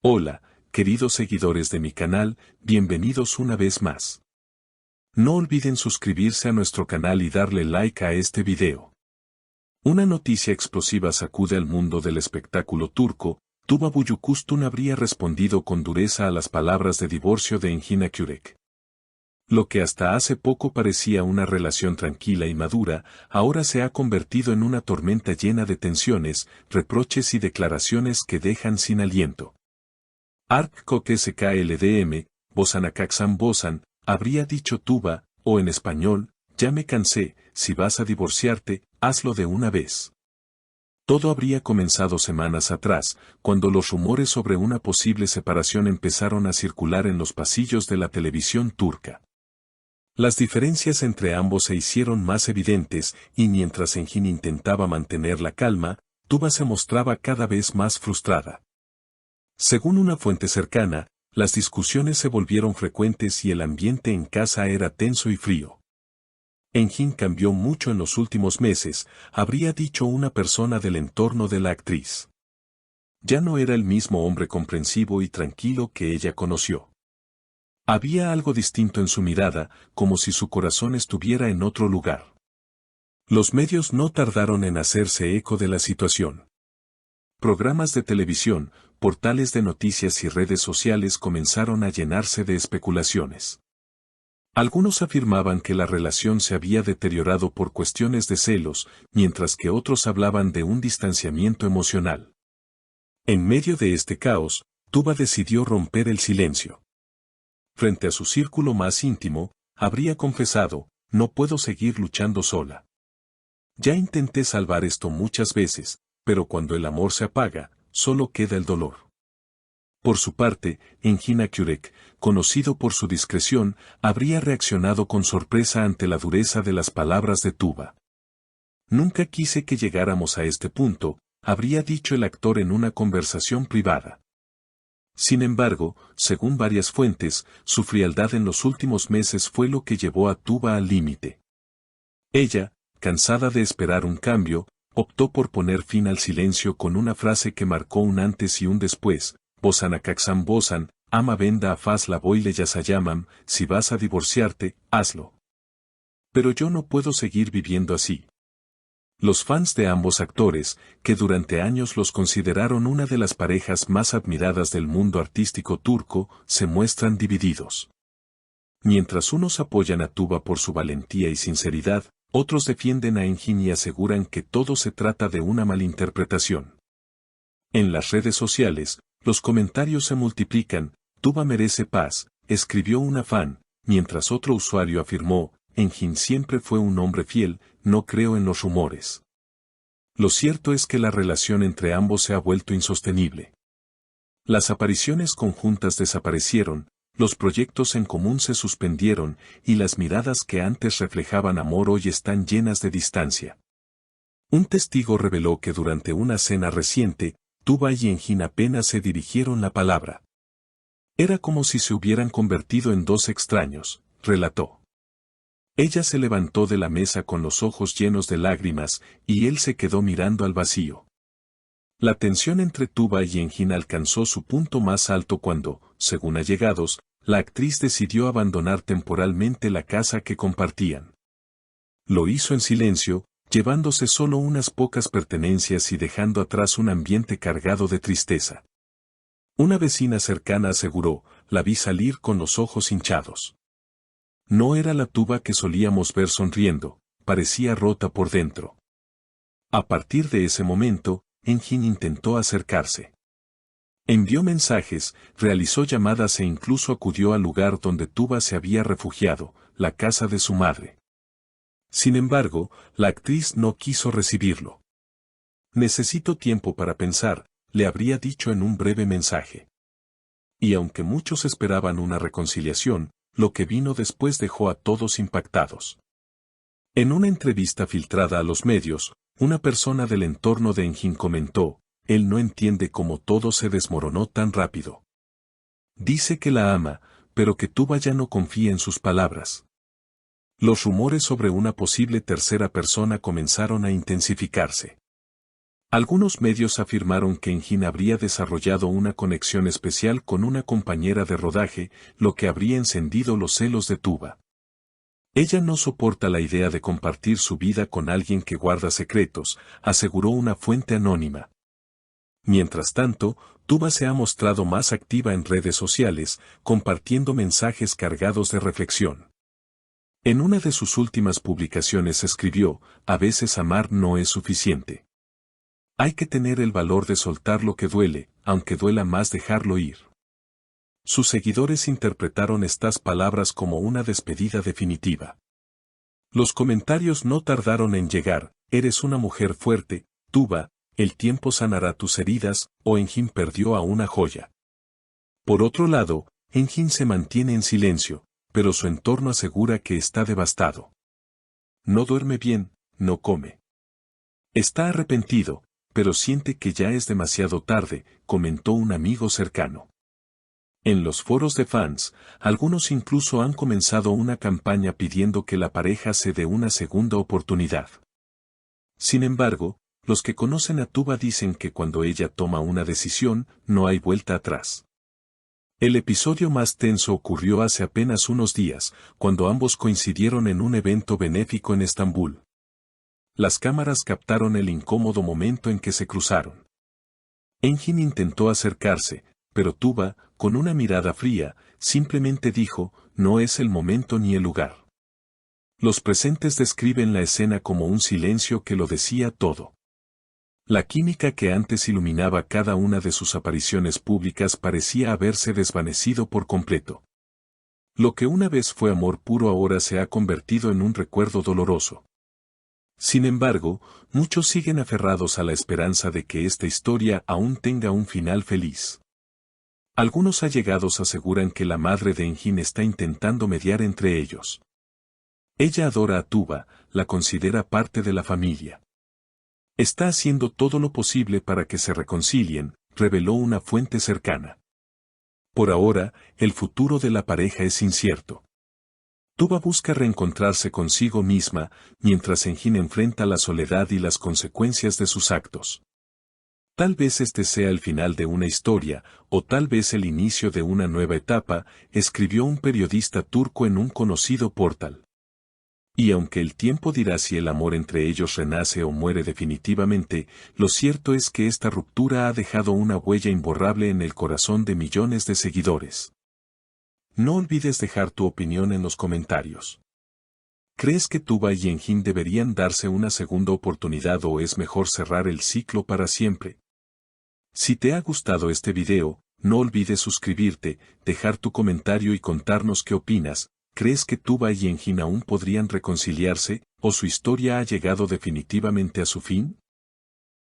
Hola, queridos seguidores de mi canal, bienvenidos una vez más. No olviden suscribirse a nuestro canal y darle like a este video. Una noticia explosiva sacude al mundo del espectáculo turco. Tuba Büyüküstün habría respondido con dureza a las palabras de divorcio de Engin Akyürek. Lo que hasta hace poco parecía una relación tranquila y madura, ahora se ha convertido en una tormenta llena de tensiones, reproches y declaraciones que dejan sin aliento. SKLDM, Bosanakaxan Bosan, habría dicho Tuba, o en español, ya me cansé, si vas a divorciarte, hazlo de una vez. Todo habría comenzado semanas atrás, cuando los rumores sobre una posible separación empezaron a circular en los pasillos de la televisión turca. Las diferencias entre ambos se hicieron más evidentes, y mientras Engin intentaba mantener la calma, Tuba se mostraba cada vez más frustrada. Según una fuente cercana, las discusiones se volvieron frecuentes y el ambiente en casa era tenso y frío. Engin cambió mucho en los últimos meses, habría dicho una persona del entorno de la actriz. Ya no era el mismo hombre comprensivo y tranquilo que ella conoció. Había algo distinto en su mirada, como si su corazón estuviera en otro lugar. Los medios no tardaron en hacerse eco de la situación. Programas de televisión, portales de noticias y redes sociales comenzaron a llenarse de especulaciones. Algunos afirmaban que la relación se había deteriorado por cuestiones de celos, mientras que otros hablaban de un distanciamiento emocional. En medio de este caos, Tuba decidió romper el silencio. Frente a su círculo más íntimo, habría confesado, no puedo seguir luchando sola. Ya intenté salvar esto muchas veces, pero cuando el amor se apaga, solo queda el dolor. Por su parte, Engin Akyürek, conocido por su discreción, habría reaccionado con sorpresa ante la dureza de las palabras de Tuba. Nunca quise que llegáramos a este punto, habría dicho el actor en una conversación privada. Sin embargo, según varias fuentes, su frialdad en los últimos meses fue lo que llevó a Tuba al límite. Ella, cansada de esperar un cambio, optó por poner fin al silencio con una frase que marcó un antes y un después: Bosanakaxan Bosan, ama venda a faz la boyle yasayamam, si vas a divorciarte, hazlo. Pero yo no puedo seguir viviendo así. Los fans de ambos actores, que durante años los consideraron una de las parejas más admiradas del mundo artístico turco, se muestran divididos. Mientras unos apoyan a Tuba por su valentía y sinceridad, otros defienden a Engin y aseguran que todo se trata de una malinterpretación. En las redes sociales, los comentarios se multiplican. Tuba merece paz, escribió una fan, mientras otro usuario afirmó, Engin siempre fue un hombre fiel, no creo en los rumores. Lo cierto es que la relación entre ambos se ha vuelto insostenible. Las apariciones conjuntas desaparecieron, los proyectos en común se suspendieron, y las miradas que antes reflejaban amor hoy están llenas de distancia. Un testigo reveló que durante una cena reciente, Tuba y Engin apenas se dirigieron la palabra. Era como si se hubieran convertido en dos extraños, relató. Ella se levantó de la mesa con los ojos llenos de lágrimas, y él se quedó mirando al vacío. La tensión entre Tuba y Engin alcanzó su punto más alto cuando, según allegados, la actriz decidió abandonar temporalmente la casa que compartían. Lo hizo en silencio, llevándose solo unas pocas pertenencias y dejando atrás un ambiente cargado de tristeza. Una vecina cercana aseguró, la vi salir con los ojos hinchados. No era la Tuba que solíamos ver sonriendo, parecía rota por dentro. A partir de ese momento, Engin intentó acercarse. Envió mensajes, realizó llamadas e incluso acudió al lugar donde Tuba se había refugiado, la casa de su madre. Sin embargo, la actriz no quiso recibirlo. Necesito tiempo para pensar, le habría dicho en un breve mensaje. Y aunque muchos esperaban una reconciliación, lo que vino después dejó a todos impactados. En una entrevista filtrada a los medios, una persona del entorno de Engin comentó, él no entiende cómo todo se desmoronó tan rápido. Dice que la ama, pero que Tuba ya no confía en sus palabras. Los rumores sobre una posible tercera persona comenzaron a intensificarse. Algunos medios afirmaron que Engin habría desarrollado una conexión especial con una compañera de rodaje, lo que habría encendido los celos de Tuba. Ella no soporta la idea de compartir su vida con alguien que guarda secretos, aseguró una fuente anónima. Mientras tanto, Tuba se ha mostrado más activa en redes sociales, compartiendo mensajes cargados de reflexión. En una de sus últimas publicaciones escribió: "A veces amar no es suficiente. Hay que tener el valor de soltar lo que duele, aunque duela más dejarlo ir". Sus seguidores interpretaron estas palabras como una despedida definitiva. Los comentarios no tardaron en llegar: "Eres una mujer fuerte, Tuba, el tiempo sanará tus heridas", o "Engin perdió a una joya". Por otro lado, Engin se mantiene en silencio, pero su entorno asegura que está devastado. No duerme bien, no come. Está arrepentido, pero siente que ya es demasiado tarde, comentó un amigo cercano. En los foros de fans, algunos incluso han comenzado una campaña pidiendo que la pareja se dé una segunda oportunidad. Sin embargo, los que conocen a Tuba dicen que cuando ella toma una decisión, no hay vuelta atrás. El episodio más tenso ocurrió hace apenas unos días, cuando ambos coincidieron en un evento benéfico en Estambul. Las cámaras captaron el incómodo momento en que se cruzaron. Engin intentó acercarse, pero Tuba, con una mirada fría, simplemente dijo: "No es el momento ni el lugar". Los presentes describen la escena como un silencio que lo decía todo. La química que antes iluminaba cada una de sus apariciones públicas parecía haberse desvanecido por completo. Lo que una vez fue amor puro ahora se ha convertido en un recuerdo doloroso. Sin embargo, muchos siguen aferrados a la esperanza de que esta historia aún tenga un final feliz. Algunos allegados aseguran que la madre de Engin está intentando mediar entre ellos. Ella adora a Tuba, la considera parte de la familia. Está haciendo todo lo posible para que se reconcilien, reveló una fuente cercana. Por ahora, el futuro de la pareja es incierto. Tuba busca reencontrarse consigo misma, mientras Engin enfrenta la soledad y las consecuencias de sus actos. Tal vez este sea el final de una historia, o tal vez el inicio de una nueva etapa, escribió un periodista turco en un conocido portal. Y aunque el tiempo dirá si el amor entre ellos renace o muere definitivamente, lo cierto es que esta ruptura ha dejado una huella imborrable en el corazón de millones de seguidores. No olvides dejar tu opinión en los comentarios. ¿Crees que Tuba y Engin deberían darse una segunda oportunidad o es mejor cerrar el ciclo para siempre? Si te ha gustado este video, no olvides suscribirte, dejar tu comentario y contarnos qué opinas. ¿Crees que Tuba y Engin aún podrían reconciliarse, o su historia ha llegado definitivamente a su fin?